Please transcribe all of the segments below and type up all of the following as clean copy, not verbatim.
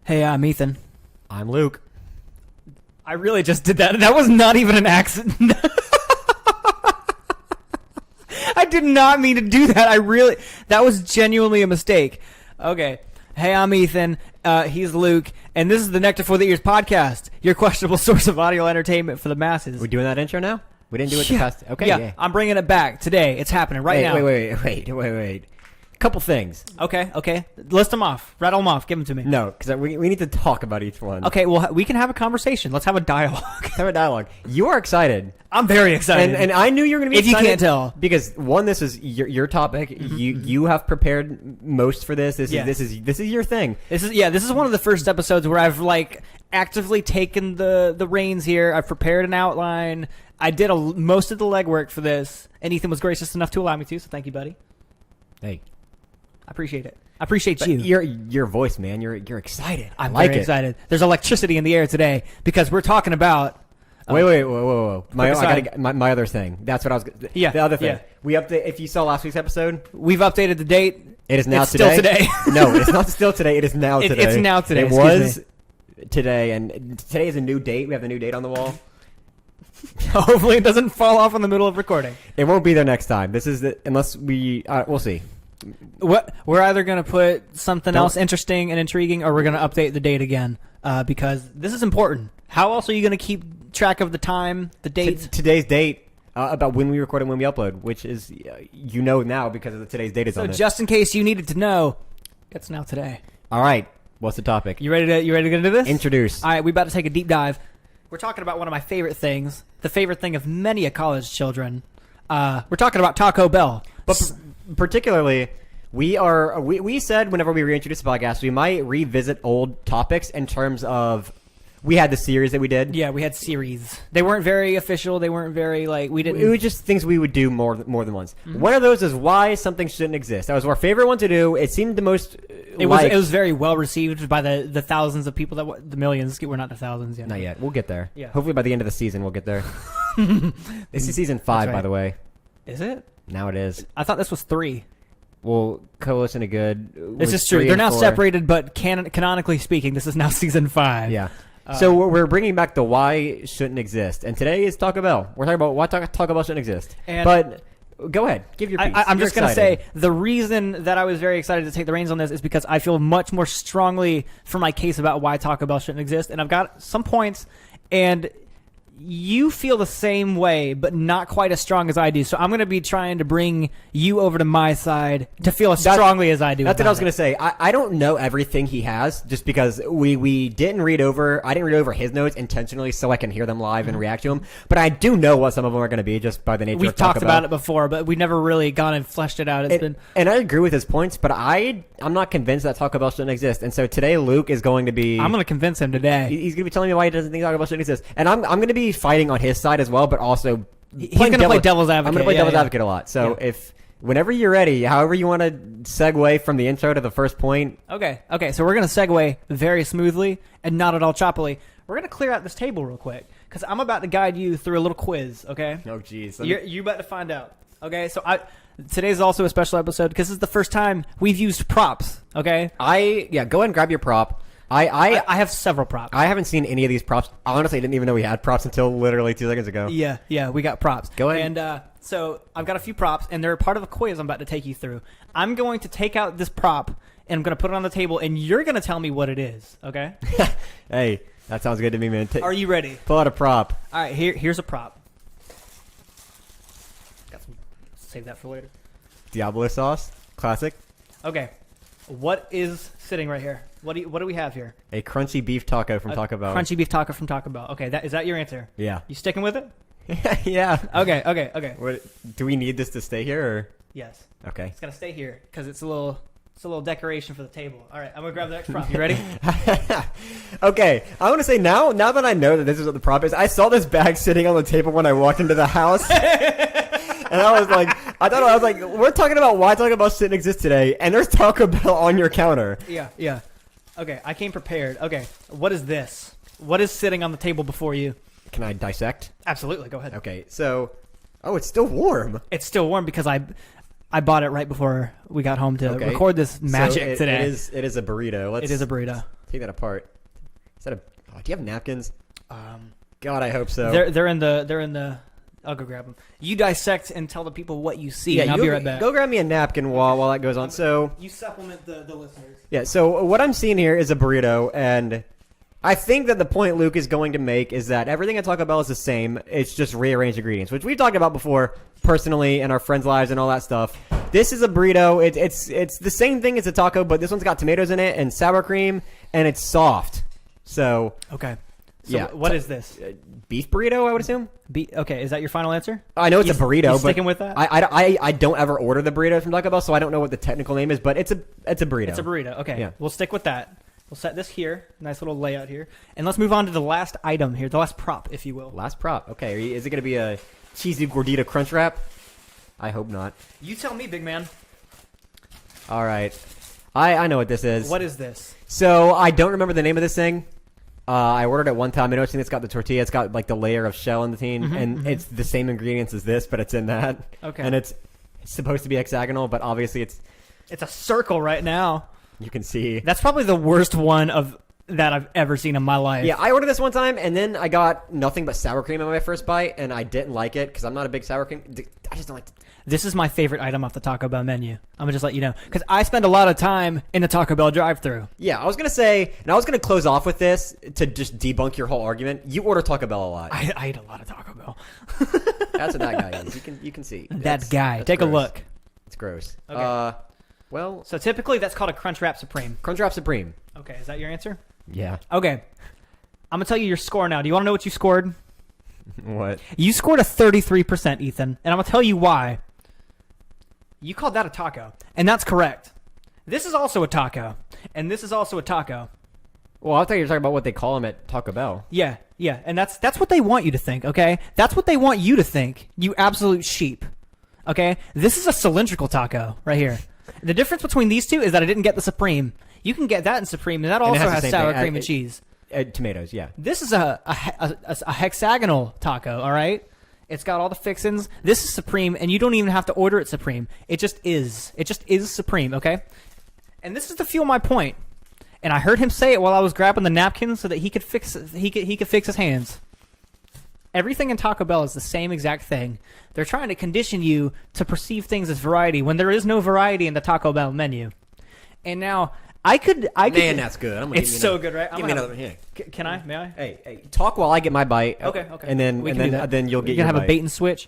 Hey, I'm Ethan. I'm Luke. I really just did that. That was not even an accident. I did not mean to do that. That was genuinely a mistake. Okay. Hey, I'm Ethan. He's Luke. And this is the Nectar for the Ears podcast, your questionable source of audio entertainment for the masses. We doing that intro now? We didn't do it the past. Okay. Yeah, I'm bringing it back today. It's happening right now. Wait. Couple things. Okay. List them off. Rattle them off. Give them to me. No, because we need to talk about each one. Okay, well, we can have a conversation. Let's have a dialogue. Have a dialogue. You are excited. I'm very excited. And I knew you were going to be if excited. you can't tell. Because, one, this is your topic. Mm-hmm. You have prepared most for this. This is your thing. This is one of the first episodes where I've, actively taken the reins here. I've prepared an outline. I did most of the legwork for this, and Ethan was gracious enough to allow me to, so thank you, buddy. Hey. I appreciate it. I appreciate but you. Your voice, man. You're excited. I'm very excited. There's electricity in the air today because we're talking about. Whoa. My other thing. That's what I was. Yeah. The other thing. Yeah. We update. If you saw last week's episode, we've updated the date. It is now it's today. Still today. No, it's not still today. It is now today. It's now today. It was today, and today is a new date. We have a new date on the wall. Hopefully, it doesn't fall off in the middle of recording. It won't be there next time. This is unless we. We'll see. We're either going to put something else interesting and intriguing, or we're going to update the date again because this is important. How else are you going to keep track of the time, the date? Today's date about when we record and when we upload, which is now because of the today's date is on it. So just in case you needed to know, it's now today. All right. What's the topic? You ready to get into this? Introduce. All right, we're about to take a deep dive. We're talking about one of my favorite things, the favorite thing of many college children. We're talking about Taco Bell. But particularly, we said whenever we reintroduce the podcast, we might revisit old topics in terms of we had the series that we did. Yeah, we had series. They weren't very official. They weren't very we didn't. It was just things we would do more than once. Mm-hmm. One of those is why something shouldn't exist. That was our favorite one to do. It seemed the most. It was very well received by the thousands of people the millions. We're not the thousands yet. Not yet. We'll get there. Yeah. Hopefully by the end of the season we'll get there. This is season 5, by the way. Is it? Now it is. I thought this was 3. Well, Coalition of Good. This is true. They're now 4. Separated, but canonically speaking, this is now season 5. Yeah. So we're bringing back the why shouldn't exist, and today is Taco Bell. We're talking about why Taco Bell shouldn't exist. But go ahead, give your piece. I'm just going to say the reason that I was very excited to take the reins on this is because I feel much more strongly for my case about why Taco Bell shouldn't exist, and I've got some points, and you feel the same way, but not quite as strong as I do. So I'm going to be trying to bring you over to my side to feel as strongly as I do. That's what I was going to say. I don't know everything he has just because we didn't read over. I didn't read over his notes intentionally so I can hear them live and react to them. But I do know what some of them are going to be just by the nature We've of Taco Bell. We've talked about it before, but we've never really gone and fleshed it out. And I agree with his points, but I'm not convinced that Taco Bell shouldn't exist. And so today Luke is going to be. I'm going to convince him today. He's going to be telling me why he doesn't think TacoEll shouldn't exist, and I'm going to be fighting on his side as well, but also he's going to play devil's advocate. I'm going to play devil's advocate a lot. So whenever you're ready, however you want to segue from the intro to the first point. Okay. So we're going to segue very smoothly and not at all choppily. We're going to clear out this table real quick because I'm about to guide you through a little quiz. Okay. Oh, geez. You're about to find out. Okay. So today's also a special episode because this is the first time we've used props. Okay. Go ahead and grab your prop. I have several props. I haven't seen any of these props. Honestly, I didn't even know we had props until literally 2 seconds ago. Yeah, we got props. Go ahead. And so I've got a few props, and they're part of a quiz I'm about to take you through. I'm going to take out this prop, and I'm going to put it on the table, and you're going to tell me what it is, okay? Hey, that sounds good to me, man. Are you ready? Pull out a prop. All right, here's a prop. Save that for later. Diablo sauce. Classic. Okay. What is sitting right here? What do we have here? A crunchy beef taco from Taco Bell. Crunchy beef taco from Taco Bell. Okay, is that your answer? Yeah. You sticking with it? Yeah. Okay. Do we need this to stay here? Or? Yes. Okay. It's gonna stay here because it's a little decoration for the table. All right, I'm gonna grab the next prop. You ready? Okay. I want to say now that I know that this is what the prop is, I saw this bag sitting on the table when I walked into the house. And I was like, we're talking about why Taco Bell shouldn't exist today, and there's Taco Bell on your counter. Yeah. Okay, I came prepared. Okay, what is this? What is sitting on the table before you? Can I dissect? Absolutely, go ahead. Okay, so, it's still warm. It's still warm because I bought it right before we got home to record this magic today. It is a burrito. It is a burrito. take that apart. Is that a? Oh, do you have napkins? God, I hope so. They're in the. I'll go grab them. You dissect and tell the people what you see. Yeah, and I'll be right back. Go grab me a napkin while that goes on. So you supplement the listeners. yeah. So what I'm seeing here is a burrito, and I think that the point Luke is going to make is that everything at Taco Bell is the same. It's just rearranged ingredients, which we've talked about before personally in our friends' lives and all that stuff. This is a burrito. It's the same thing as a taco, but this one's got tomatoes in it and sour cream, and it's soft. So okay. So yeah. what is this? Beef burrito, I would assume. Okay, is that your final answer? I know it's a burrito, but sticking with that? I don't ever order the burrito from Taco Bell, so I don't know what the technical name is, but it's a burrito. It's a burrito. Okay, yeah. We'll stick with that. We'll set this here. Nice little layout here, and let's move on to the last item here, the last prop, if you will. Last prop. Okay, is it going to be a cheesy gordita crunch wrap? I hope not. You tell me, big man. All right, I know what this is. What is this? So I don't remember the name of this thing. I ordered it one time. I know it's got the tortilla. It's got like the layer of shell in the tin, and it's the same ingredients as this, but it's in that. Okay. And it's supposed to be hexagonal, but obviously it's a circle right now. You can see. That's probably the worst one of that I've ever seen in my life. Yeah, I ordered this one time, and then I got nothing but sour cream in my first bite, and I didn't like it because I'm not a big sour cream. I just don't like. This is my favorite item off the Taco Bell menu. I'm gonna just let you know because I spend a lot of time in the Taco Bell drive-thru. Yeah, I was gonna say, and I was gonna close off with this to just debunk your whole argument. You order Taco Bell a lot. I eat a lot of Taco Bell. That's what that guy is. You can see. That guy. That's Take gross. a look. It's gross. Okay. Well, So typically that's called a Crunchwrap Supreme. Crunchwrap Supreme. Okay, is that your answer? Yeah. Okay. I'm gonna tell you your score now. Do you want to know what you scored? What? You scored a 33%, Ethan, and I'm gonna tell you why. You called that a taco, and that's correct. This is also a taco, and this is also a taco. Well, I thought you were talking about what they call them at Taco Bell. Yeah, and that's what they want you to think, okay? That's what they want you to think, you absolute sheep, okay? This is a cylindrical taco right here. The difference between these two is that I didn't get the Supreme. You can get that in Supreme, and that also it has the has same sour thing. cream and cheese. Tomatoes, yeah. This is a hexagonal taco, all right? It's got all the fixins. This is Supreme, and you don't even have to order it Supreme. It just is. It just is Supreme, okay? And this is to fuel my point. And I heard him say it while I was grabbing the napkin so that he could fix his hands. Everything in Taco Bell is the same exact thing. They're trying to condition you to perceive things as variety when there is no variety in the Taco Bell menu. And now I could. Man, that's good. It's so good, right? Give me another one here. Can I? May I? Hey, talk while I get my bite. Okay. And then you'll get your have bite. a bait and switch.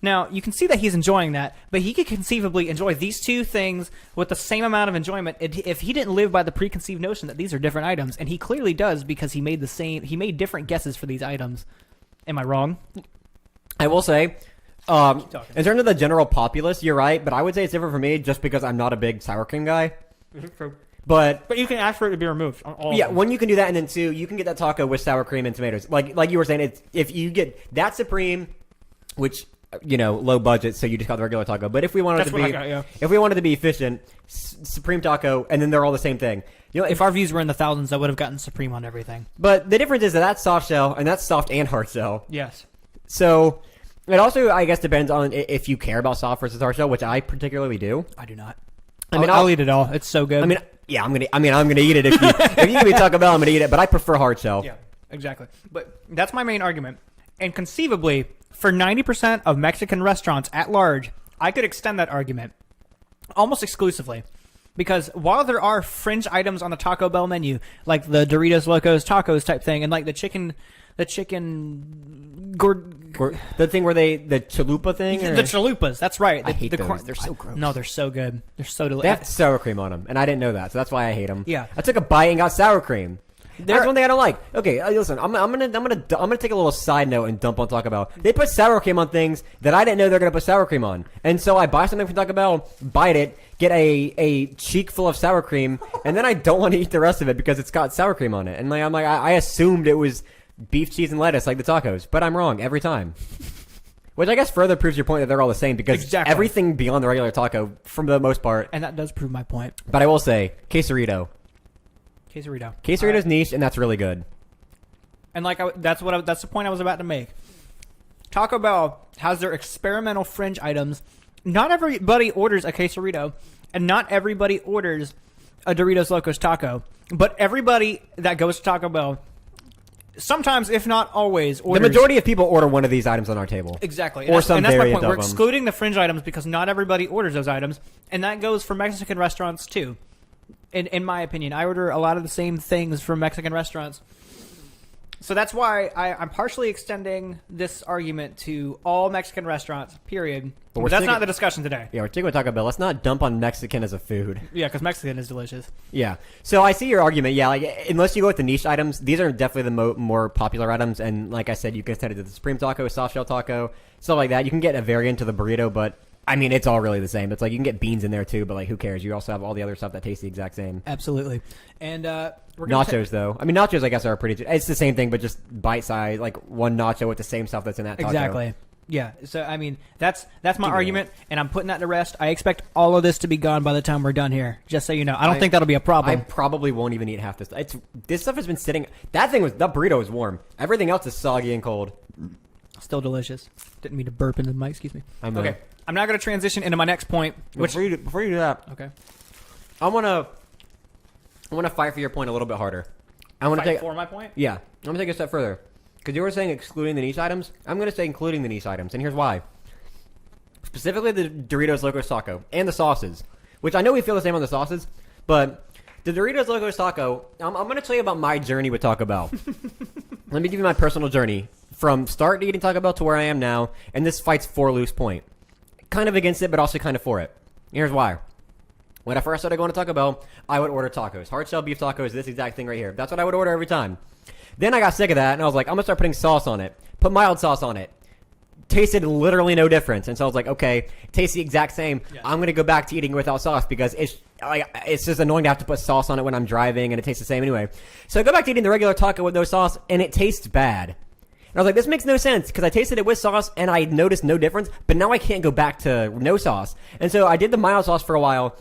Now, you can see that he's enjoying that, but he could conceivably enjoy these two things with the same amount of enjoyment if he didn't live by the preconceived notion that these are different items, and he clearly does because he made different guesses for these items. Am I wrong? I will say, in terms of the general populace, you're right, but I would say it's different for me just because I'm not a big sour cream guy. But you can ask for it to be removed. One, you can do that, and then two, you can get that taco with sour cream and tomatoes. Like you were saying, if you get that Supreme, which low budget, so you just got the regular taco. But if we wanted if we wanted to be efficient, Supreme taco, and then they're all the same thing. If our views were in the thousands, I would have gotten Supreme on everything. But the difference is that that's soft shell, and that's soft and hard shell. Yes. So it also, I guess, depends on if you care about soft versus hard shell, which I particularly do. I do not. I'll eat it all. It's so good. I'm gonna eat it if you give me Taco Bell, I'm gonna eat it. But I prefer hard shell. Yeah, exactly. But that's my main argument. And conceivably, for 90% of Mexican restaurants at large, I could extend that argument almost exclusively. Because while there are fringe items on the Taco Bell menu, like the Doritos Locos Tacos type thing, and like the chicken the thing where the chalupa thing? The chalupas, that's right. I hate those. They're so gross. No, they're so good. They're so delicious. They have sour cream on them, and I didn't know that, so that's why I hate them. Yeah. I took a bite and got sour cream. That's one thing I don't like. Okay, listen, I'm gonna take a little side note and dump on Taco Bell. They put sour cream on things that I didn't know they're gonna put sour cream on, and so I buy something from Taco Bell, bite it, get a cheek full of sour cream, and then I don't want to eat the rest of it because it's got sour cream on it. And I assumed it was beef, cheese, and lettuce like the tacos, but I'm wrong every time. Which I guess further proves your point that they're all the same because everything beyond the regular taco, for the most part. And that does prove my point. But I will say, quesarito. Quesarito's niche, and that's really good. And that's the point I was about to make. Taco Bell has their experimental fringe items. Not everybody orders a quesarito, and not everybody orders a Doritos Locos Taco, but everybody that goes to Taco Bell, sometimes, if not always, orders. The majority of people order one of these items on our table. Exactly. Or some and that's my variant point. of We're them. excluding the fringe items because not everybody orders those items, and that goes for Mexican restaurants too. In my opinion, I order a lot of the same things from Mexican restaurants. So that's why I'm partially extending this argument to all Mexican restaurants, period. But that's not the discussion today. Yeah, we're sticking with Taco Bell. Let's not dump on Mexican as a food. Yeah, because Mexican is delicious. Yeah. So I see your argument. Yeah, like unless you go with the niche items, these are definitely the more popular items. And like I said, you can extend it to the Supreme Taco, soft shell taco, stuff like that. You can get a variant of the burrito, but I mean, it's all really the same. It's like you can get beans in there too, but like who cares? You also have all the other stuff that tastes the exact same. Absolutely. And we're gonna nachos though. I mean, nachos I guess are pretty. It's the same thing, but just bite size, like one nacho with the same stuff that's in that taco. Exactly. Yeah. So I mean, that's my argument, and I'm putting that to rest. I expect all of this to be gone by the time we're done here. Just so you know, I don't think that'll be a problem. I probably won't even eat half this. This stuff has been sitting. That burrito was warm. Everything else is soggy and cold. Still delicious. Didn't mean to burp into the mic. Excuse me. Okay. I'm now going to transition into my next point. Before you do that, Okay. I want to fight for your point a little bit harder. I want to take for my point. Yeah, I'm gonna take a step further because you were saying excluding the niche items. I'm gonna say including the niche items, and here's why. Specifically, the Doritos Locos Taco and the sauces, which I know we feel the same on the sauces, but the Doritos Locos Taco. I'm gonna tell you about my journey with Taco Bell. Let me give you my personal journey from start eating Taco Bell to where I am now, and this fights for Loose Point. Kind of against it, but also kind of for it. Here's why. When I first started going to Taco Bell, I would order tacos. Hard shell beef tacos, this exact thing right here. That's what I would order every time. Then I got sick of that, and I was like, I'm going to start putting sauce on it. Put mild sauce on it. Tasted literally no difference. And so I was like, okay, it tastes the exact same. Yeah. I'm going to go back to eating without sauce because it's just annoying to have to put sauce on it when I'm driving, and it tastes the same anyway. So I go back to eating the regular taco with no sauce, and it tastes bad. And I was like, this makes no sense because I tasted it with sauce and I noticed no difference, but now I can't go back to no sauce. And so I did the mild sauce for a while.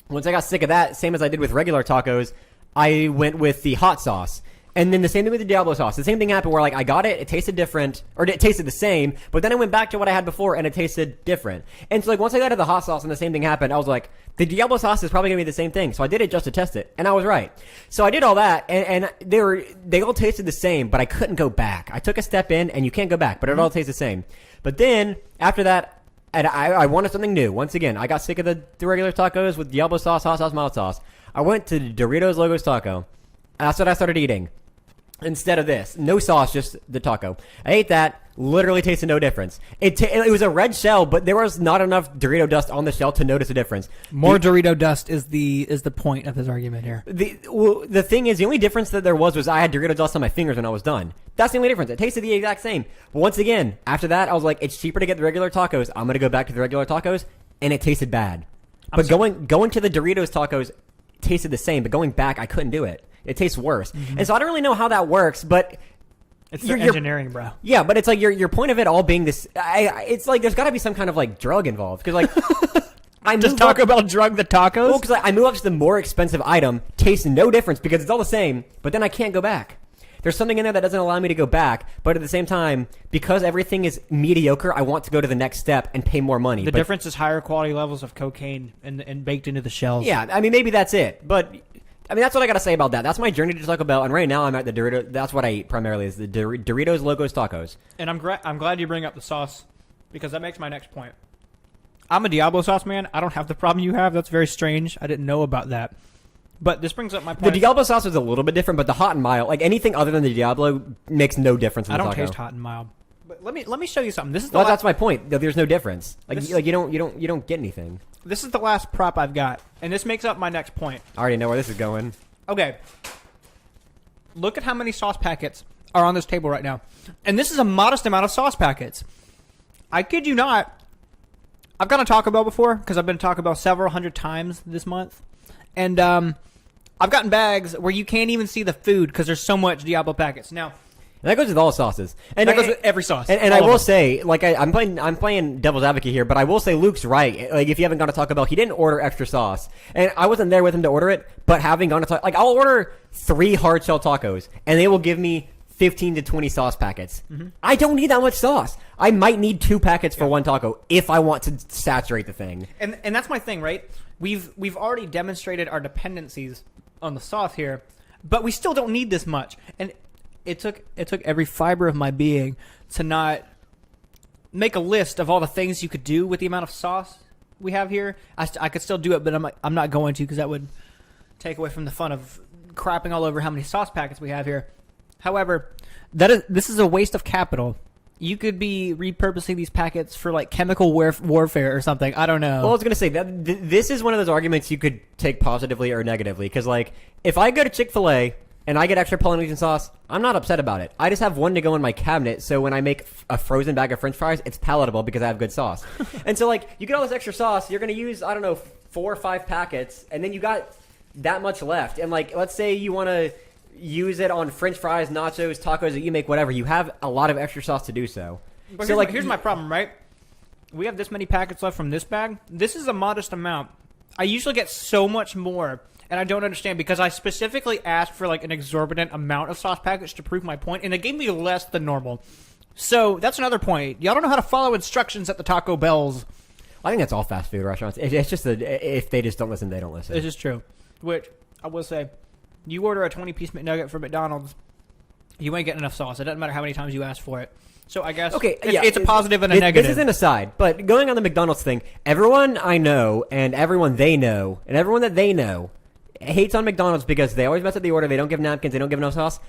Once I got sick of that, same as I did with regular tacos, I went with the hot sauce. And then the same thing with the Diablo sauce. The same thing happened where like I got it, it tasted different, or it tasted the same, but then I went back to what I had before and it tasted different. And so like once I got to the hot sauce and the same thing happened, I was like, the Diablo sauce is probably gonna be the same thing. So I did it just to test it, and I was right. So I did all that, and they all tasted the same, but I couldn't go back. I took a step in, and you can't go back, but it all tastes the same. But then after that, and I wanted something new. Once again, I got sick of the regular tacos with Diablo sauce, hot sauce, mild sauce. I went to Doritos Locos Taco. That's what I started eating. Instead of this, no sauce, just the taco. I ate that. Literally tasted no difference. It was a red shell, but there was not enough Dorito dust on the shell to notice a difference. More Dorito dust is the point of his argument here. The thing is, the only difference that there was I had Dorito dust on my fingers when I was done. That's the only difference. It tasted the exact same. But once again, after that, I was like, it's cheaper to get the regular tacos. I'm gonna go back to the regular tacos, and it tasted bad. But going to the Doritos tacos tasted the same, but going back, I couldn't do it. It tastes worse. Mm-hmm. And so I don't really know how that works, but it's engineering, bro. Yeah, but it's like your point of it all being this. It's like there's got to be some kind of like drug involved because like I just talk about drug the tacos. Well, because like, I move up to the more expensive item, tastes no difference because it's all the same, but then I can't go back. There's something in there that doesn't allow me to go back, but at the same time, because everything is mediocre, I want to go to the next step and pay more money. The difference is higher quality levels of cocaine and baked into the shells. Yeah, I mean maybe that's it, but. I mean, that's what I got to say about that. That's my journey to Taco Bell, and right now I'm at the Dorito. That's what I eat primarily is the Doritos Locos Tacos. And I'm glad you bring up the sauce because that makes my next point. I'm a Diablo sauce man. I don't have the problem you have. That's very strange. I didn't know about that. But this brings up my point. The Diablo sauce is a little bit different, but the hot and mild, like anything other than the Diablo, makes no difference in the taco. I don't taste hot and mild. But let me show you something. This is that's my point. There's no difference. You don't get anything. This is the last prop I've got, and this makes up my next point. I already know where this is going. Okay. Look at how many sauce packets are on this table right now. And this is a modest amount of sauce packets. I kid you not. I've gone to Taco Bell before because I've been to Taco Bell several hundred times this month. And I've gotten bags where you can't even see the food because there's so much Diablo packets. Now, and that goes with all sauces. And that goes with every sauce. And I will say, like I'm playing devil's advocate here, but I will say Luke's right. Like if you haven't gone to Taco Bell, he didn't order extra sauce, and I wasn't there with him to order it. But having gone to Taco, like I'll order 3 hard shell tacos, and they will give me 15 to 20 sauce packets. Mm-hmm. I don't need that much sauce. I might need 2 packets for one taco if I want to saturate the thing. And that's my thing, right? we've already demonstrated our dependencies on the sauce here, but we still don't need this much. And it took every fiber of my being to not make a list of all the things you could do with the amount of sauce we have here. I could still do it, but I'm not going to, because that would take away from the fun of crapping all over how many sauce packets we have here. However, this is a waste of capital. You could be repurposing these packets for like chemical warfare or something. I don't know. Well, I was gonna say that this is one of those arguments you could take positively or negatively. Because like, if I go to Chick-fil-A and I get extra Polynesian sauce, I'm not upset about it. I just have one to go in my cabinet, so when I make a frozen bag of French fries, it's palatable because I have good sauce. And so like, you get all this extra sauce, you're gonna use, I don't know, 4 or 5 packets, and then you got that much left. And like, let's say you want to use it on French fries, nachos, tacos that you make, whatever. You have a lot of extra sauce to do so. But so here's my problem, right? We have this many packets left from this bag. This is a modest amount. I usually get so much more, and I don't understand, because I specifically asked for like an exorbitant amount of sauce packets to prove my point, and they gave me less than normal. So that's another point. Y'all don't know how to follow instructions at the Taco Bells. I think that's all fast food restaurants. It's just that if they just don't listen, they don't listen. This is true. Which, I will say, you order a 20-piece McNugget from McDonald's, you ain't getting enough sauce. It doesn't matter how many times you ask for it. So I guess it's a positive and a negative. This is an aside, but going on the McDonald's thing, everyone I know and everyone they know and everyone that they know hates on McDonald's because they always mess up the order. They don't give napkins. They don't give enough sauce.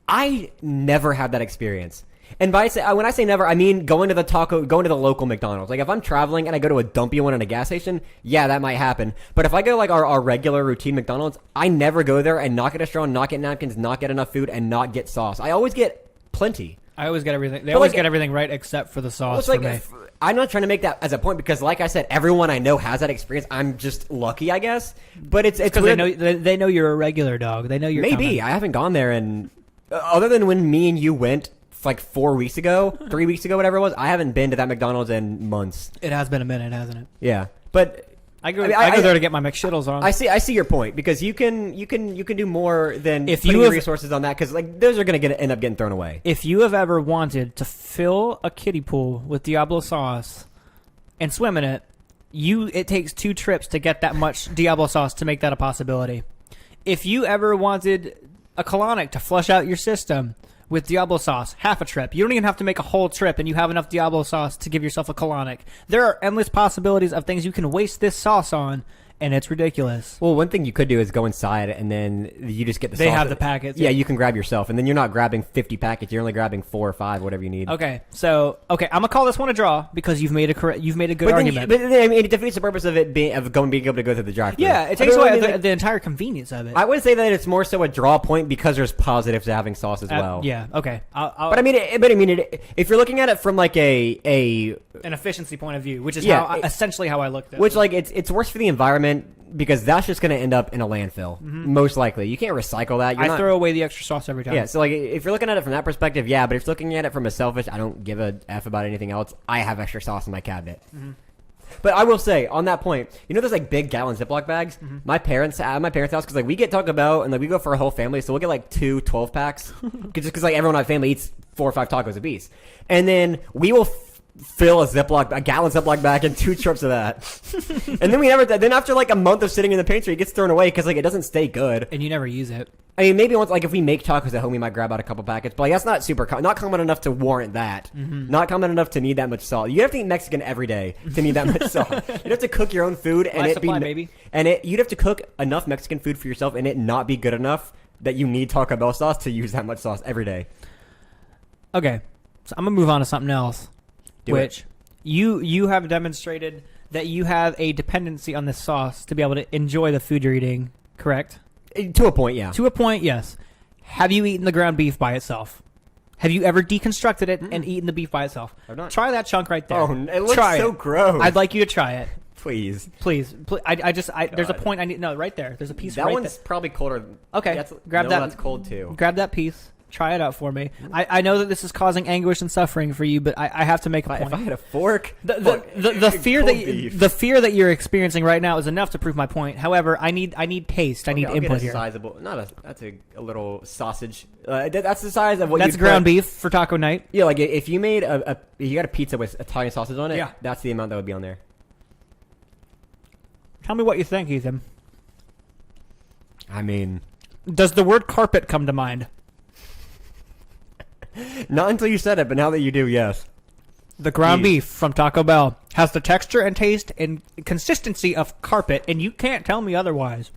I never had that experience. And when I say never, I mean going to the local McDonald's. Like if I'm traveling and I go to a dumpy one in a gas station, yeah, that might happen. But if I go like our regular routine McDonald's, I never go there and not get a straw, not get napkins, not get enough food, and not get sauce. I always get plenty. I always get everything. They always get everything right except for the sauce for me. I'm not trying to make that as a point because, like I said, everyone I know has that experience. I'm just lucky, I guess. But it's because they know you're a regular dog. They know you're maybe coming. I haven't gone there, and other than when me and you went like 4 weeks ago, 3 weeks ago, whatever it was, I haven't been to that McDonald's in months. It has been a minute, hasn't it? Yeah, but I go there to get my McShittles on. I see your point because you can do more than if putting you have resources on that because like those are going to end up getting thrown away. If you have ever wanted to fill a kiddie pool with Diablo sauce and swim in it, it takes 2 trips to get that much Diablo sauce to make that a possibility. If you ever wanted a colonic to flush out your system with Diablo sauce, half a trip. You don't even have to make a whole trip, and you have enough Diablo sauce to give yourself a colonic. There are endless possibilities of things you can waste this sauce on, and it's ridiculous. Well, one thing you could do is go inside, and then you just get the sauce. They have the packets. Yeah, you can grab yourself, and then you're not grabbing 50 packets. You're only grabbing 4 or 5, whatever you need. Okay, I'm gonna call this one a draw because you've made a good argument. But I mean, it defeats the purpose of it being able to go through the drive-thru. Yeah, it takes away the entire convenience of it. I would say that it's more so a draw point because there's positives to having sauce as well. Yeah. Okay. But I mean, if you're looking at it from like an efficiency point of view, which is essentially how I looked at it. Which like it's worse for the environment. Because that's just going to end up in a landfill, most likely. You can't recycle that. I throw away the extra sauce every time. Yeah, so like if you're looking at it from that perspective, yeah. But if you're looking at it from a selfish, I don't give a F about anything else. I have extra sauce in my cabinet. Mm-hmm. But I will say, on that point, you know those like big gallon Ziploc bags? Mm-hmm. My parents' house, because like we get Taco Bell, and like we go for a whole family, so we'll get like 2 12-packs. Just because like everyone in my family eats 4 or 5 tacos a piece. And then we will fill a gallon Ziploc bag and 2 trips of that. And then then after like a month of sitting in the pantry, it gets thrown away because like it doesn't stay good. And you never use it. I mean, maybe once, like if we make tacos at home, we might grab out a couple packets, but like that's not not common enough to warrant that. Mm-hmm. Not common enough to need that much salt. You have to eat Mexican every day to need that much salt. You'd have to cook your own food and you'd have to cook enough Mexican food for yourself and it not be good enough that you need Taco Bell sauce to use that much sauce every day. Okay, so I'm gonna move on to something else. You have demonstrated that you have a dependency on this sauce to be able to enjoy the food you're eating, correct? To a point, yeah. To a point, yes. Have you eaten the ground beef by itself? Have you ever deconstructed it and eaten the beef by itself? I've not. Try that chunk right there. Oh, it looks so gross. I'd like you to try it. Please. There's a point I need. No, right there. There's a piece right there. That one's probably colder. Okay, grab that. That's cold too. Grab that piece. Try it out for me. I know that this is causing anguish and suffering for you, but I have to make a point. If I had a fork, the fear that you're experiencing right now is enough to prove my point. However, I need taste. I need input here. That's a little sausage. That's the size of what. That's ground beef for taco night. Yeah, like if you made you got a pizza with Italian sausage on it. Yeah, that's the amount that would be on there. Tell me what you think, Ethan. I mean, Does the word carpet come to mind? not until you said it, but now that you do, yes. The ground Jeez. beef from Taco Bell has the texture and taste and consistency of carpet, and you can't tell me otherwise.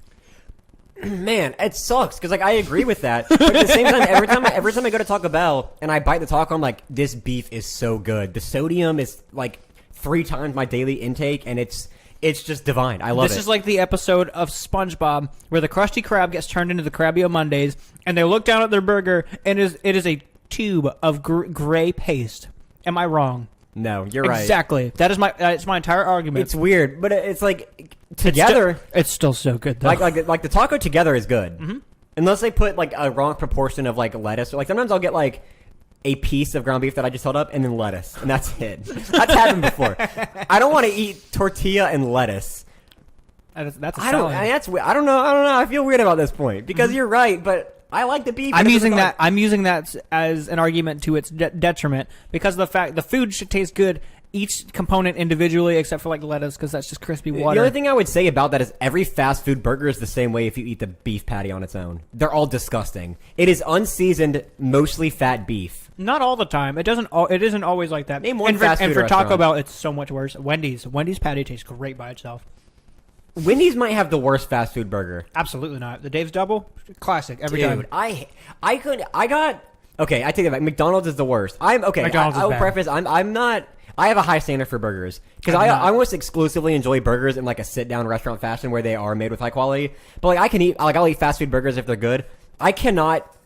Man, it sucks because like I agree with that, but at the same time, every time I go to Taco Bell and I bite the taco, I'm like, this beef is so good. The sodium is like 3 times my daily intake, and it's just divine. I love it. This is like the episode of SpongeBob where the Krusty Krab gets turned into the Krabby Mondays, and they look down at their burger, and it is a tube of gray paste. Am I wrong? No, you're right. Exactly. That is it's my entire argument. It's weird, but it's like together. It's still so good though. Like the taco together is good, unless they put like a wrong proportion of like lettuce. Like sometimes I'll get like a piece of ground beef that I just held up and then lettuce, and that's it. That's happened before. I don't want to eat tortilla and lettuce. That's a I don't. salad. I don't know. I feel weird about this point because you're right, but I like the beef. I'm using that as an argument to its detriment because of the fact the food should taste good, each component individually, except for like lettuce, because that's just crispy water. The only thing I would say about that is every fast food burger is the same way if you eat the beef patty on its own. They're all disgusting. It is unseasoned, mostly fat beef. Not all the time. It isn't always like that. Name one and fast for, food and for Taco restaurant. Bell, it's so much worse. Wendy's patty tastes great by itself. Wendy's might have the worst fast food burger. Absolutely not. The Dave's Double, classic every time. Dude, I take it back. McDonald's is the worst. McDonald's is I will bad. preface. I'm not. I have a high standard for burgers because I almost exclusively enjoy burgers in like a sit down restaurant fashion where they are made with high quality. But like I'll eat fast food burgers if they're good. I cannot.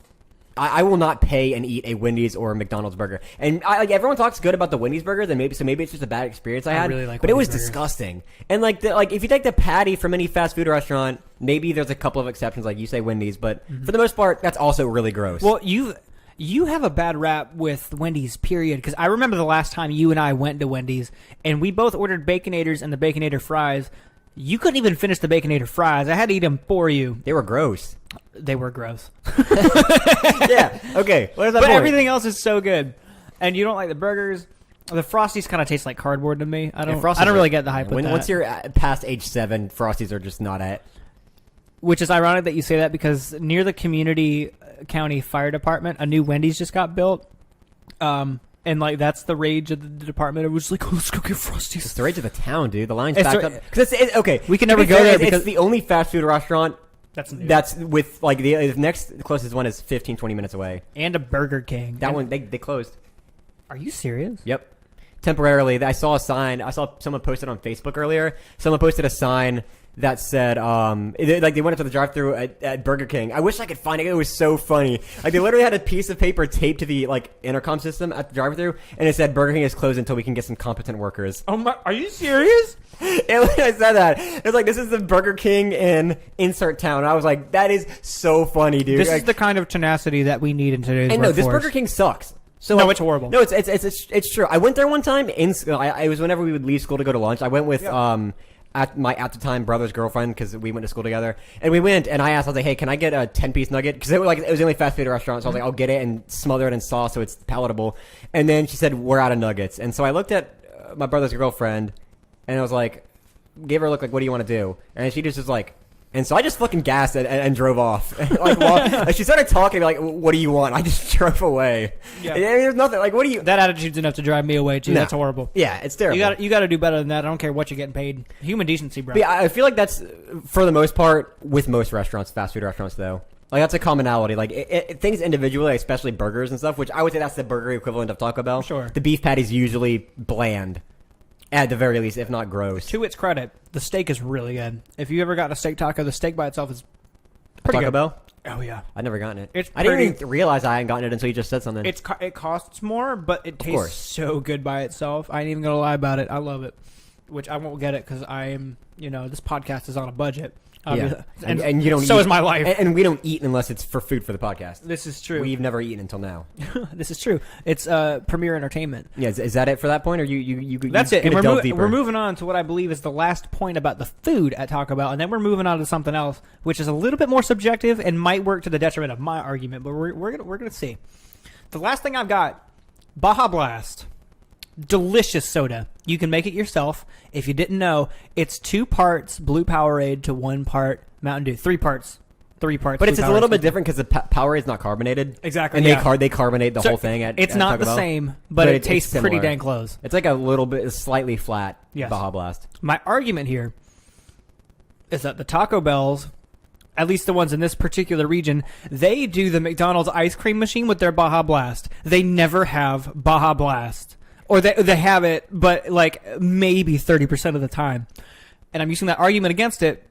I will not pay and eat a Wendy's or a McDonald's burger. And everyone talks good about the Wendy's burger, then maybe it's just a bad experience I had. really like but it was Wendy's burgers. disgusting. And like if you take the patty from any fast food restaurant, maybe there's a couple of exceptions, like you say Wendy's, but for the most part, that's also really gross. Well, you have a bad rap with Wendy's, period. Because I remember the last time you and I went to Wendy's, and we both ordered Baconators and the Baconator fries. You couldn't even finish the Baconator fries. I had to eat them for you. They were gross. They were gross. Yeah. Okay. What is that But point? everything else is so good. And you don't like the burgers. The Frosties kind of taste like cardboard to me. I don't really get the hype with that. Once you're past age 7, Frosties are just not it. Which is ironic that you say that because near the community county fire department, a new Wendy's just got built. And like that's the rage of the department. It was like, oh, let's go get Frosties. It's the rage of the town, dude. The line's It's backed the- up. Because okay, We can to never be go fair, there it's because- the only fast food restaurant That's with like the next closest one is 15, 20 minutes away. and a Burger King. That one they closed. Are you serious? Yep. Temporarily, I saw a sign. I saw someone posted on Facebook earlier. Someone posted a sign that said, they went up to the drive-thru at Burger King. I wish I could find it. It was so funny. Like they literally had a piece of paper taped to the like intercom system at the drive-thru, and it said Burger King is closed until we can get some competent workers. Oh my! Are you serious? And when I said that, it was like, this is the Burger King in insert town. And I was like, that is so funny, dude. This Like, is the kind of tenacity that we need in today's and no, this workforce. Burger King sucks. So No, like, it's horrible. No, it's true. I went there one time in school. It was whenever we would leave school to go to lunch. I went with at the time brother's girlfriend because we went to school together. And we went, and I asked, I was like, hey, can I get a 10-piece nugget? Because it was the only fast food restaurant. So I was like, I'll get it and smother it in sauce so it's palatable. And then she said, we're out of nuggets. And so I looked at my brother's girlfriend, and I was like, gave her a look like, what do you want to do? And she just was like, and so I just fucking gassed and drove off. Like she started talking like, what do you want? I just drove away. Yeah. And there's nothing like, what do you? That attitude's enough to drive me away too. No. That's horrible. Yeah, it's terrible. You got to do better than that. I don't care what you're getting paid. Human decency, bro. But yeah, I feel like that's for the most part with most restaurants, fast food restaurants though. Like that's a commonality. Like things individually, especially burgers and stuff, which I would say that's the burger equivalent of Taco Bell. Sure. The beef patty's usually bland, at the very least, if not gross. To its credit, the steak is really good. If you ever got a steak taco, the steak by itself is pretty Taco good. Bell? Oh yeah, I've never gotten it. It's I didn't pretty- even realize I hadn't gotten it until you just said something. it costs more, but it tastes course. so good by itself. I ain't even gonna lie about it. I love it. Which I won't get it because I'm, this podcast is on a budget. Yeah. And, And you don't So eat- is my life. And we don't eat unless it's for food for the podcast. This is true. We've never eaten until now. This is true. It's Premier Entertainment. Yeah, is that it for that point, or you That's it. And gonna delve we're deeper? moving on to what I believe is the last point about the food at Taco Bell, and then we're moving on to something else, which is a little bit more subjective and might work to the detriment of my argument. But we're gonna see. The last thing I've got, Baja Blast. delicious soda. You can make it yourself. If you didn't know, it's 2 parts Blue Powerade to 1 part Mountain Dew. 3 parts. 3 parts. But it's a little bit different because the Powerade's not carbonated. Exactly. And they carbonate the whole thing. It's not the same, but it tastes pretty dang close. It's like a little bit slightly flat Baja Blast. My argument here is that the Taco Bells, at least the ones in this particular region, they do the McDonald's ice cream machine with their Baja Blast. They never have Baja Blast. Or they have it, but like maybe 30% of the time. And I'm using that argument against it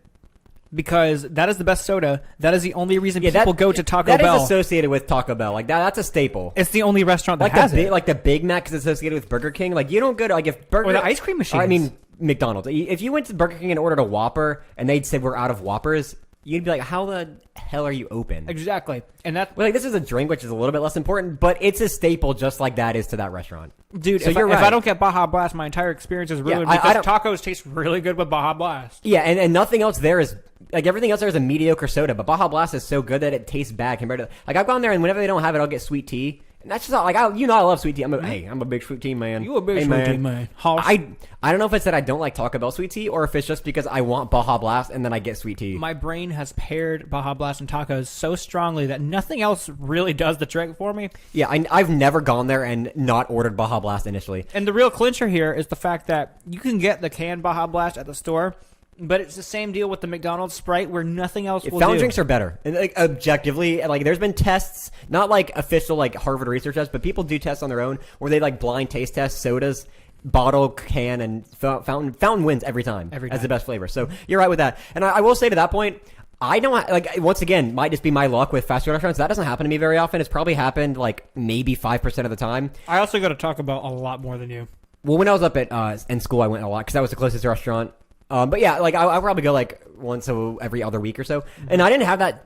because that is the best soda. That is the only reason people go to Taco Bell. That is associated with Taco Bell. Like that's a staple. It's the only restaurant that has it. Like the Big Mac is associated with Burger King. Like you don't go to like if Burger or the ice cream machine. I mean McDonald's. If you went to Burger King and ordered a Whopper and they'd said we're out of Whoppers, you'd be like, how the hell are you open? Exactly. And that like this is a drink, which is a little bit less important, but it's a staple just like that is to that restaurant. Dude, so if I don't get Baja Blast, my entire experience is ruined because tacos taste really good with Baja Blast. Yeah, and nothing else there is like everything else there is a mediocre soda, but Baja Blast is so good that it tastes bad compared to like I've gone there and whenever they don't have it, I'll get sweet tea. And that's just not, like I love sweet tea. I'm a big sweet tea man. You a big sweet tea man. I don't know if it's that I don't like Taco Bell sweet tea or if it's just because I want Baja Blast and then I get sweet tea. My brain has paired Baja Blast and tacos so strongly that nothing else really does the trick for me. Yeah, I've never gone there and not ordered Baja Blast initially. And the real clincher here is the fact that you can get the canned Baja Blast at the store, but it's the same deal with the McDonald's Sprite where nothing else will do. Fountain drinks are better. And like objectively, like there's been tests, not like official like Harvard research tests, but people do tests on their own where they like blind taste test sodas, bottle, can, and fountain wins every time as the best flavor. So you're right with that. And I will say to that point, I don't like once again might just be my luck with fast food restaurants. That doesn't happen to me very often. It's probably happened like maybe 5% of the time. I also go to Taco Bell a lot more than you. Well, when I was up at in school, I went a lot because that was the closest restaurant. But yeah, like I probably go like once every other week or so, and I didn't have that.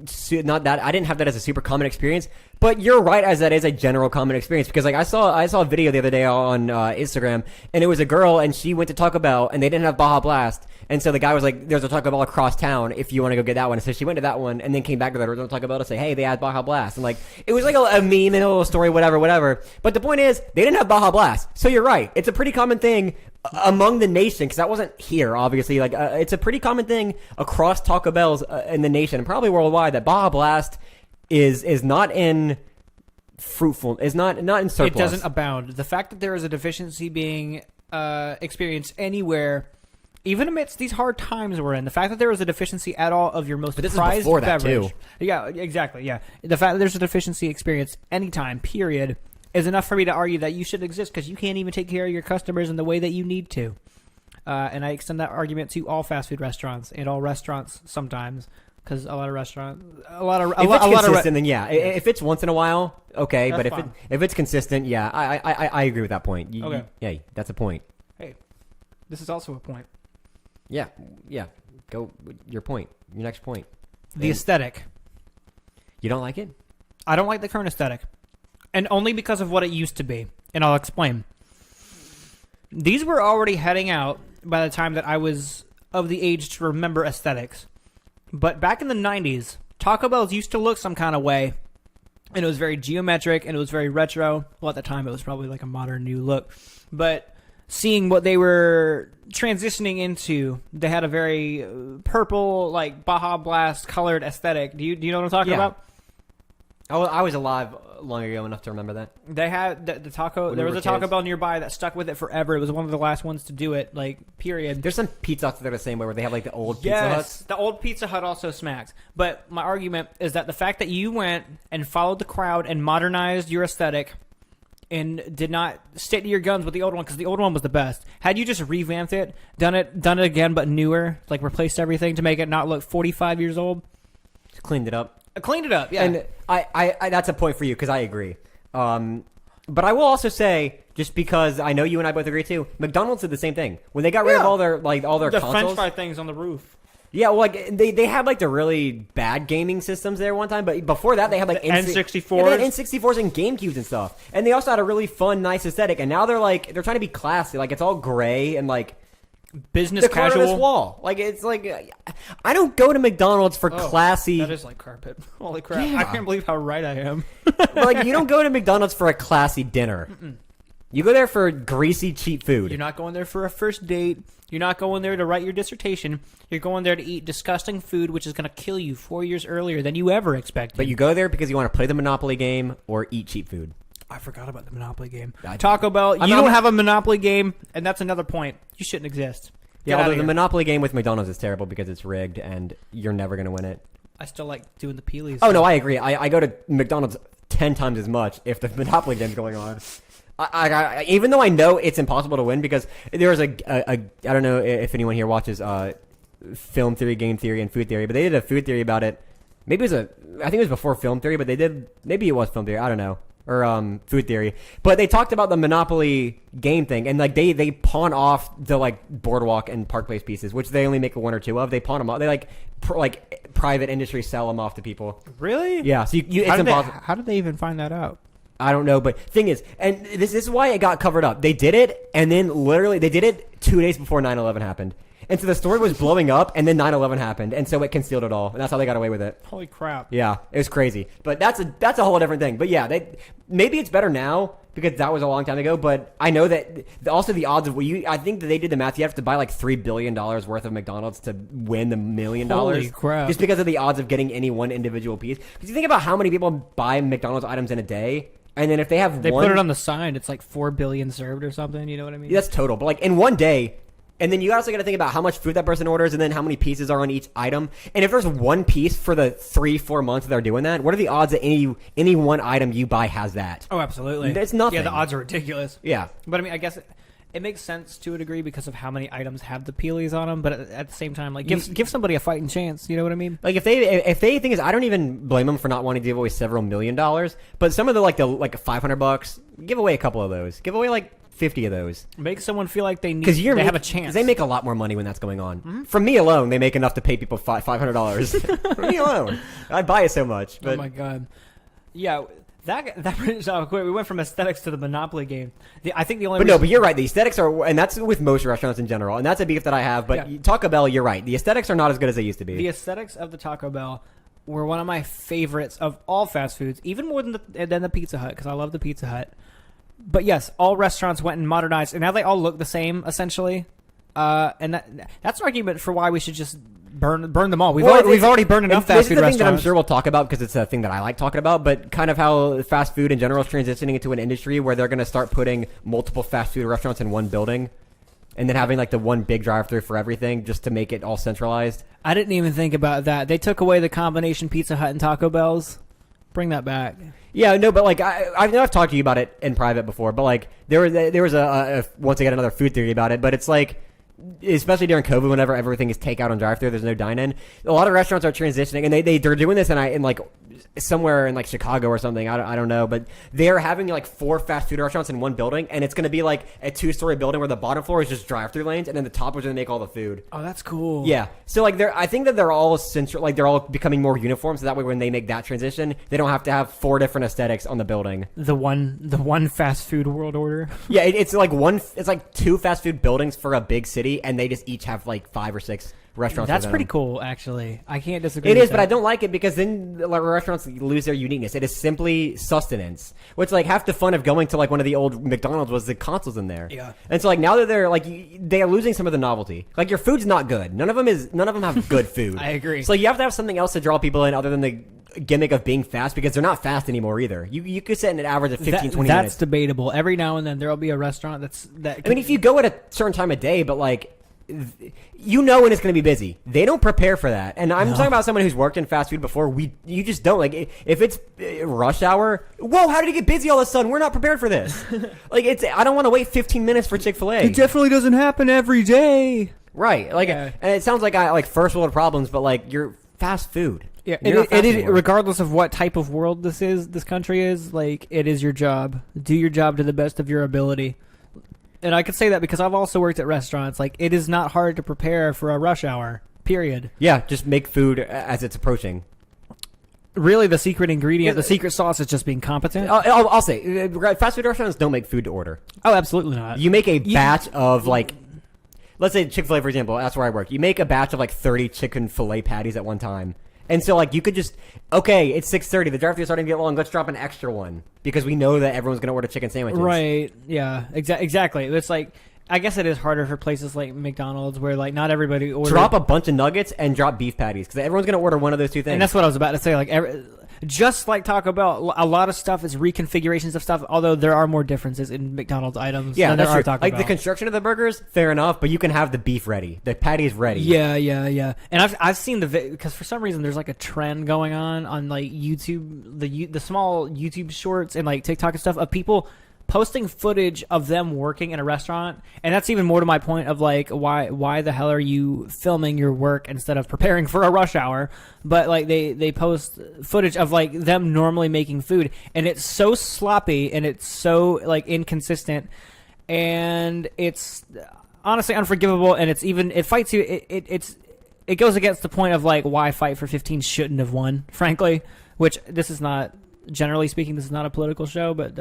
I didn't have that as a super common experience. But you're right, as that is a general common experience because like I saw a video the other day on Instagram, and it was a girl, and she went to Taco Bell, and they didn't have Baja Blast, and so the guy was like, "There's a Taco Bell across town if you want to go get that one." And so she went to that one, and then came back to the original Taco Bell to say, "Hey, they had Baja Blast," and like it was like a meme and a little story, whatever. But the point is, they didn't have Baja Blast, so you're right. It's a pretty common thing among the nation because that wasn't here, obviously. Like it's a pretty common thing across Taco Bells in the nation and probably worldwide that Baja Blast is not in fruitful, is not in surplus. It doesn't abound. The fact that there is a deficiency being experienced anywhere, even amidst these hard times we're in, the fact that there is a deficiency at all of your most prized beverage. Too. Yeah, exactly. Yeah, the fact that there's a deficiency experienced anytime, period, is enough for me to argue that you should exist because you can't even take care of your customers in the way that you need to. And I extend that argument to all fast food restaurants and all restaurants sometimes. Because a lot of restaurants, if it's consistent, then yeah. If it's once in a while, okay. That's but if it's consistent, yeah, I agree with that point. Okay. Yeah, that's a point. Hey, this is also a point. Yeah. Go your point. Your next point. The aesthetic. You don't like it? I don't like the current aesthetic, and only because of what it used to be. And I'll explain. These were already heading out by the time that I was of the age to remember aesthetics. But back in the 90s, Taco Bells used to look some kind of way, and it was very geometric, and it was very retro. Well, at the time, it was probably like a modern new look. But seeing what they were transitioning into, they had a very purple, like Baja Blast colored aesthetic. Do you know what I'm talking about? I was alive long ago enough to remember that. They had the taco. There was a Taco Bell nearby that stuck with it forever. It was one of the last ones to do it. Like period. There's some Pizza Huts that are the same way where they have like the old Pizza Huts. The old Pizza Hut also smacks. But my argument is that the fact that you went and followed the crowd and modernized your aesthetic and did not stick to your guns with the old one because the old one was the best. Had you just revamped it, done it again but newer, like replaced everything to make it not look 45 years old, cleaned it up. Cleaned it up, yeah. And I that's a point for you because I agree. But I will also say, just because I know you and I both agree too, McDonald's did the same thing when they got rid of all their the consoles. French fry things on the roof. Yeah, well, like they had like the really bad gaming systems there one time, but before that they had like N64s. Yeah, they had N64s and GameCubes and stuff, and they also had a really fun, nice aesthetic. And now they're trying to be classy, like it's all gray and like. Business casual. This wall. Like it's like I don't go to McDonald's for classy. That is like carpet. Holy crap! Yeah. I can't believe how right I am. Like you don't go to McDonald's for a classy dinner. You go there for greasy, cheap food. You're not going there for a first date. You're not going there to write your dissertation. You're going there to eat disgusting food, which is going to kill you 4 years earlier than you ever expected. But you go there because you want to play the Monopoly game or eat cheap food. I forgot about the Monopoly game. Taco Bell, you don't have a Monopoly game, and that's another point. You shouldn't exist. Yeah, although the Monopoly game with McDonald's is terrible because it's rigged and you're never going to win it. I still like doing the peelies. Oh, no, I agree. I go to McDonald's 10 times as much if the Monopoly game's going on. I even though I know it's impossible to win because there was I don't know if anyone here watches Film Theory, Game Theory, and Food Theory, but they did a food theory about it. Maybe I think it was before Film Theory, but maybe it was Film Theory. I don't know. Or Food Theory. But they talked about the Monopoly game thing, and like they pawn off the like Boardwalk and Park Place pieces, which they only make one or two of. They pawn them off. They like private industry sell them off to people. Really? Yeah. So it's impossible. How did they even find that out? I don't know, but thing is, and this is why it got covered up. They did it, and then literally they did it 2 days before 9/11 happened. And so the story was blowing up, and then 9/11 happened, and so it concealed it all, and that's how they got away with it. Holy crap! Yeah, it was crazy, but that's a whole different thing. But yeah, maybe it's better now because that was a long time ago. But I know that also the odds of I think that they did the math. You have to buy like $3 billion worth of McDonald's to win the $1 million. Holy crap! Just because of the odds of getting any one individual piece. Because you think about how many people buy McDonald's items in a day. And then if they have put it on the sign, it's like 4 billion served or something. You know what I mean? Yeah, that's total. But like in one day, and then you also got to think about how much food that person orders, and then how many pieces are on each item. And if there's one piece for the 3-4 months that they're doing that, what are the odds that any one item you buy has that? Oh, absolutely. It's nothing. Yeah, the odds are ridiculous. Yeah, but I mean, I guess it makes sense to a degree because of how many items have the peelies on them. But at the same time, like give somebody a fighting chance. You know what I mean? Like if they think is, I don't even blame them for not wanting to give away several $1 million. But some of the like $500, give away a couple of those. Give away like 50 of those. Make someone feel like they have a chance. Because they make a lot more money when that's going on. Mm-hmm. From me alone, they make enough to pay people $500. From me alone, I buy it so much. But. Oh my god! Yeah. That brings up quick. We went from aesthetics to the Monopoly game. I think the only but you're right. The aesthetics are, and that's with most restaurants in general, and that's a beef that I have. But yeah. Taco Bell, you're right. The aesthetics are not as good as they used to be. The aesthetics of the Taco Bell were one of my favorites of all fast foods, even more than the Pizza Hut, because I love the Pizza Hut. But yes, all restaurants went and modernized, and now they all look the same essentially. And that's an argument for why we should just burn them all. We've already burned enough fast food restaurants. This is the thing that I'm sure we'll talk about because it's a thing that I like talking about, but kind of how fast food in general is transitioning into an industry where they're going to start putting multiple fast food restaurants in one building and then having like the one big drive-thru for everything just to make it all centralized. I didn't even think about that. They took away the combination Pizza Hut and Taco Bell's. Bring that back. Yeah, no, but like I know I've talked to you about it in private before, but like there was a once again another food theory about it, but it's like, especially during COVID, whenever everything is takeout and drive-thru, there's no dine-in. A lot of restaurants are transitioning, and they're doing this in like somewhere in like Chicago or something. I don't know, but they're having like 4 fast food restaurants in one building, and it's going to be like a 2-story building where the bottom floor is just drive-thru lanes, and then the top is going to make all the food. Oh, that's cool. Yeah, so like I think that they're all they're all becoming more uniform, so that way when they make that transition, they don't have to have 4 different aesthetics on the building. The one fast food world order. Yeah, it's like 2 fast food buildings for a big city, and they just each have like 5 or 6 restaurants. That's pretty cool, actually. I can't disagree. It with is, that. but I don't like it because then like, restaurants lose their uniqueness. It is simply sustenance, which like half the fun of going to like one of the old McDonald's was the consoles in there. Yeah. And so like now that they're like they are losing some of the novelty. Like your food's not good. None of them have good food. I agree. So you have to have something else to draw people in other than the gimmick of being fast because they're not fast anymore either. You could set an average of 15, 20 minutes. That's debatable. Every now and then there'll be a restaurant that. I mean, if you go at a certain time of day, but like. You know when it's going to be busy. They don't prepare for that. And I'm talking about someone who's worked in fast food before. You just don't. Like, if it's rush hour, whoa, how did it get busy all of a sudden? We're not prepared for this. Like, I don't want to wait 15 minutes for Chick-fil-A. It definitely doesn't happen every day. Right. Like, and it sounds like like first world problems, but like, you're fast food. Yeah, it is, regardless of what type of world this country is, like, it is your job. Do your job to the best of your ability. And I could say that because I've also worked at restaurants. Like, it is not hard to prepare for a rush hour, period. Yeah, just make food as it's approaching. Really, the secret ingredient, the secret sauce is just being competent? I'll say, fast food restaurants don't make food to order. Oh, absolutely not. You make a batch of, like, let's say Chick-fil-A, for example. That's where I work. You make a batch of, like, 30 chicken filet patties at one time. And so, like, you could just, okay, it's 6:30. The drive-thru is starting to get long. Let's drop an extra one because we know that everyone's going to order chicken sandwiches. Right. Yeah. Exactly. It's like, I guess it is harder for places like McDonald's where, like, not everybody orders. Drop a bunch of nuggets and drop beef patties because everyone's going to order one of those two things. And that's what I was about to say. Like, just like Taco Bell, a lot of stuff is reconfigurations of stuff, although there are more differences in McDonald's items than there are Taco Bell. Like, the construction of the burgers, fair enough, but you can have the beef ready. The patty is ready. Yeah. And I've seen because for some reason there's like a trend going on like YouTube, the small YouTube shorts and like TikTok and stuff of people posting footage of them working in a restaurant, and that's even more to my point of like why the hell are you filming your work instead of preparing for a rush hour? But like they post footage of like them normally making food, and it's so sloppy and it's so like inconsistent, and it's honestly unforgivable, and it fights you. It goes against the point of like why Fight for 15 shouldn't have won, frankly. Which this is not. Generally speaking, this is not a political show, but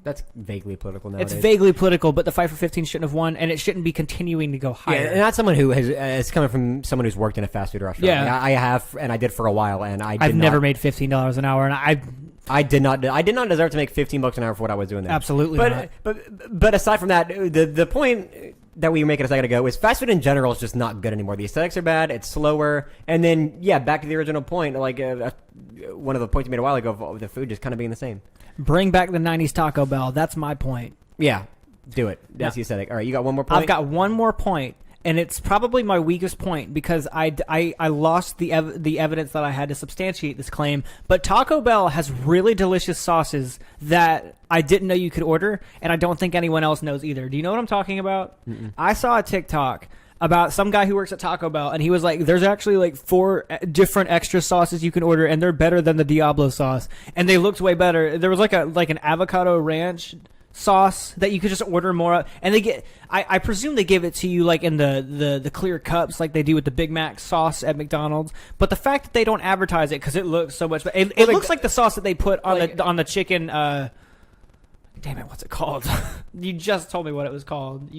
that's vaguely political nowadays. It's vaguely political, but the Fight for 15 shouldn't have won, and it shouldn't be continuing to go higher. Yeah, and that's someone who has it's coming from someone who's worked in a fast food restaurant. Yeah, I have, and I did for a while, and I've never made $15 an hour, and I did not deserve to make $15 an hour for what I was doing there. Absolutely not. But aside from that, the point that we were making a second ago is fast food in general is just not good anymore. The aesthetics are bad. It's slower. And then, back to the original point, like one of the points you made a while ago of the food just kind of being the same. Bring back the 90s Taco Bell. That's my point. Yeah, do it. That's the aesthetic. All right, you got one more point? I've got one more point, and it's probably my weakest point because I lost the evidence that I had to substantiate this claim. But Taco Bell has really delicious sauces that I didn't know you could order, and I don't think anyone else knows either. Do you know what I'm talking about? Mm-mm. I saw a TikTok about some guy who works at Taco Bell, and he was like, there's actually like 4 different extra sauces you can order, and they're better than the Diablo sauce. And they looked way better. There was like an avocado ranch sauce that you could just order more of. And I presume they give it to you like in the clear cups like they do with the Big Mac sauce at McDonald's. But the fact that they don't advertise it because it looks so much better. It looks like the sauce that they put on the chicken. Damn it, what's it called? You just told me what it was called.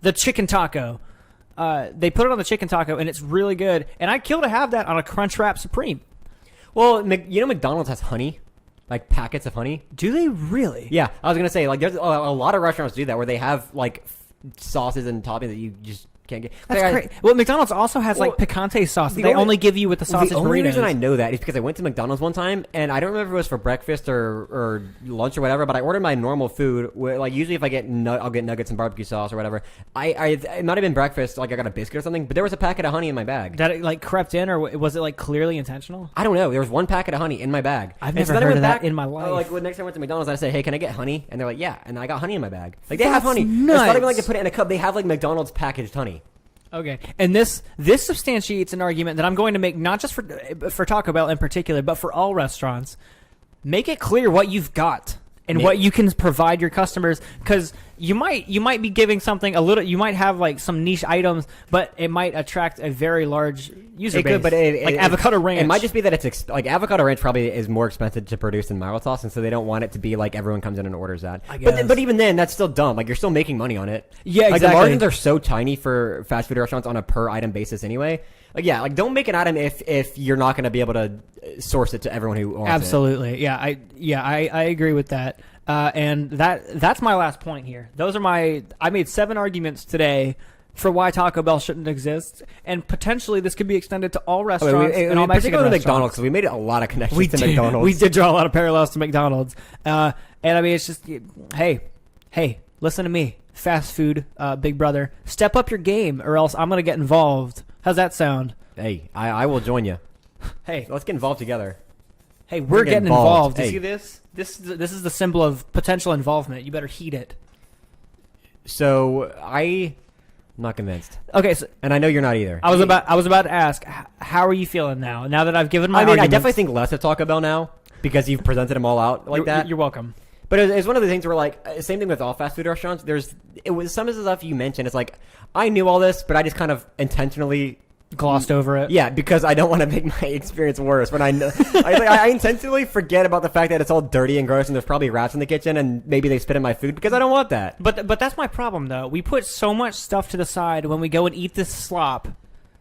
The chicken taco. They put it on the chicken taco, and it's really good. And I'd kill to have that on a Crunchwrap Supreme. Well, McDonald's has honey, like packets of honey. Do they really? Yeah, I was gonna say like there's a lot of restaurants do that where they have like sauces and toppings that you just can't get. That's great. Well, McDonald's also has like picante sauce that they only give you with the sausage burritos. The only reason I know that is because I went to McDonald's one time, and I don't remember if it was for breakfast or lunch or whatever, but I ordered my normal food. Like usually if I get I'll get nuggets and barbecue sauce or whatever. It might have been breakfast, like I got a biscuit or something, but there was a packet of honey in my bag. That it like crept in, or was it like clearly intentional? I don't know. There was one packet of honey in my bag. I've never heard of that in my life. Like when next time I went to McDonald's, I said, "Hey, can I get honey?" And they're like, "Yeah," and I got honey in my bag. Like they have honey. Nuts. It's not even like they put it in a cup. They have like McDonald's packaged honey. Okay, and this substantiates an argument that I'm going to make not just for Taco Bell in particular, but for all restaurants. Make it clear what you've got and what you can provide your customers, because you might be giving something a little. You might have like some niche items, but it might attract a very large user base. Could, but like avocado ranch. It might just be that it's like avocado ranch probably is more expensive to produce than mild sauce, and so they don't want it to be like everyone comes in and orders that. I guess. But even then, that's still dumb. Like you're still making money on it. Yeah, like exactly. The margins are so tiny for fast food restaurants on a per item basis anyway. Like don't make an item if you're not going to be able to source it to everyone who wants Absolutely. Yeah, I agree with that. And that's my last point here. I made 7 arguments today for why Taco Bell shouldn't exist, and potentially this could be extended to all restaurants and all Mexican particularly restaurants. McDonald's, because we made a lot of connections to McDonald's. We did draw a lot of parallels to McDonald's. And I mean, it's just, hey, listen to me, fast food big brother. Step up your game, or else I'm going to get involved. How's that sound? Hey, I will join you. Hey, let's get involved together. Hey, we're getting involved. Hey. You see this? This is the symbol of potential involvement. You better heed it. So I'm not convinced. Okay, and I know you're not either. I was about to ask, how are you feeling now? Now that I've given my arguments? I definitely think less of Taco Bell now because you've presented them all out like that. You're welcome. But it's one of the things where like same thing with all fast food restaurants. It was some of the stuff you mentioned. It's like I knew all this, but I just kind of intentionally glossed over it. Yeah, because I don't want to make my experience worse. When I intentionally forget about the fact that it's all dirty and gross and there's probably rats in the kitchen and maybe they spit in my food because I don't want that. But that's my problem though. We put so much stuff to the side when we go and eat this slop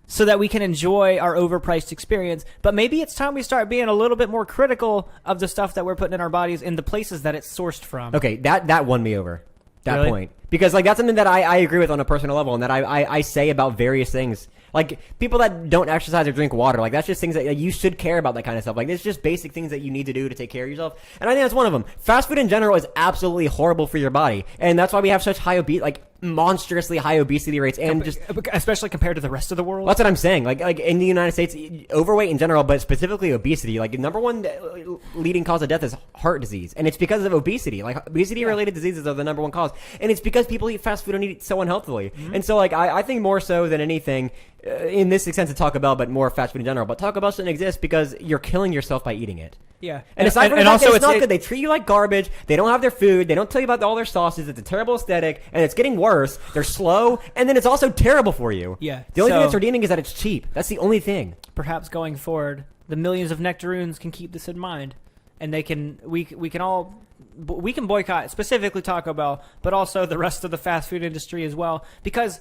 so that we can enjoy our overpriced experience. But maybe it's time we start being a little bit more critical of the stuff that we're putting in our bodies in the places that it's sourced from. Okay, that won me over. That Really? point. Because like that's something that I agree with on a personal level and that I say about various things. Like people that don't exercise or drink water, like that's just things that you should care about, that kind of stuff. Like it's just basic things that you need to do to take care of yourself. And I think that's one of them. Fast food in general is absolutely horrible for your body. And that's why we have such high monstrously high obesity rates and just especially compared to the rest of the world. that's what I'm saying. Like in the United States, overweight in general, but specifically obesity, like the number one leading cause of death is heart disease, and it's because of obesity. Like obesity related diseases are the number one cause, and it's because people eat fast food and eat so unhealthily. And so like I think more so than anything, in this sense of Taco Bell, but more fast food in general. But Taco Bell shouldn't exist because you're killing yourself by eating it. Yeah, And aside from the fact that it's not good, they treat you like garbage. They don't have their food. They don't tell you about all their sauces. It's a terrible aesthetic, and it's getting worse. They're slow, and then it's also terrible for you. Yeah. The only thing that's redeeming is that it's cheap. That's the only thing. Perhaps going forward, the millions of Nectaroons can keep this in mind, and we can boycott specifically Taco Bell, but also the rest of the fast food industry as well, because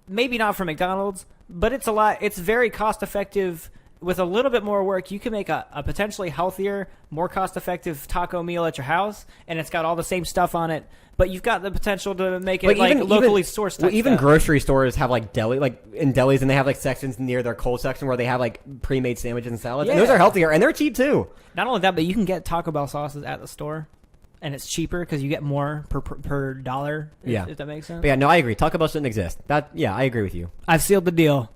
maybe not for McDonald's, but it's very cost effective. With a little bit more work, you can make a potentially healthier, more cost-effective taco meal at your house, and it's got all the same stuff on it. But you've got the potential to make it locally sourced. Well, even grocery stores have in delis, and they have sections near their cold section where they have pre-made sandwiches and salads. Yeah. And those are healthier, and they're cheap too. Not only that, but you can get Taco Bell sauces at the store, and it's cheaper because you get more per dollar. If that makes sense. But yeah, no, I agree. Taco Bell shouldn't exist. I agree with you. I've sealed the deal.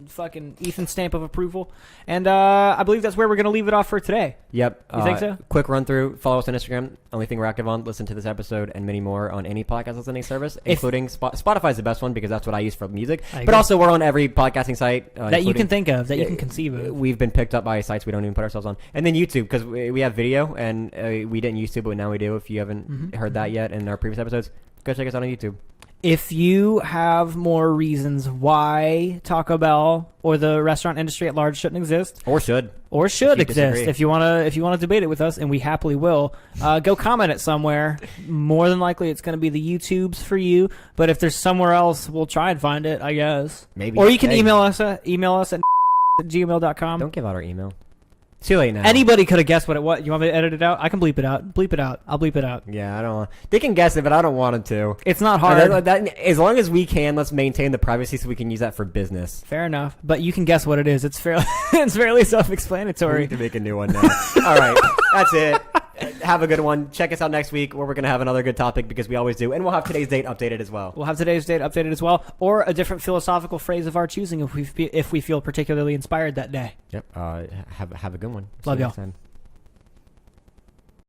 Fucking Ethan's stamp of approval. And I believe that's where we're going to leave it off for today. Yep. You think so? Quick run through. Follow us on Instagram. Only thing we're active on. Listen to this episode and many more on any podcast listening service, including Spotify's the best one because that's what I use for music. But also we're on every podcasting site. That you can think of, that you can conceive of. We've been picked up by sites we don't even put ourselves on. And then YouTube, because we have video, and we didn't used to, but now we do. If you haven't heard that yet in our previous episodes, go check us out on YouTube. If you have more reasons why Taco Bell or the restaurant industry at large shouldn't exist, or should exist, if you wanna debate it with us, and we happily will, go comment it somewhere. More than likely, it's going to be the YouTubes for you. But if there's somewhere else, we'll try and find it. I guess maybe. Or you can email us at gmail.com. Don't give out our email. Too late now. Anybody could have guessed what it was. You want me to edit it out? I can bleep it out. Bleep it out. I'll bleep it out. Yeah, I don't want. They can guess it, but I don't want them to. It's not hard. As long as we can, let's maintain the privacy so we can use that for business. Fair enough. But you can guess what it is. It's fairly self-explanatory. We need to make a new one now. All right, that's it. Have a good one. Check us out next week where we're going to have another good topic because we always do. And we'll have today's date updated as well. Or a different philosophical phrase of our choosing if we feel particularly inspired that day. Yep. Have a good one. Love y'all.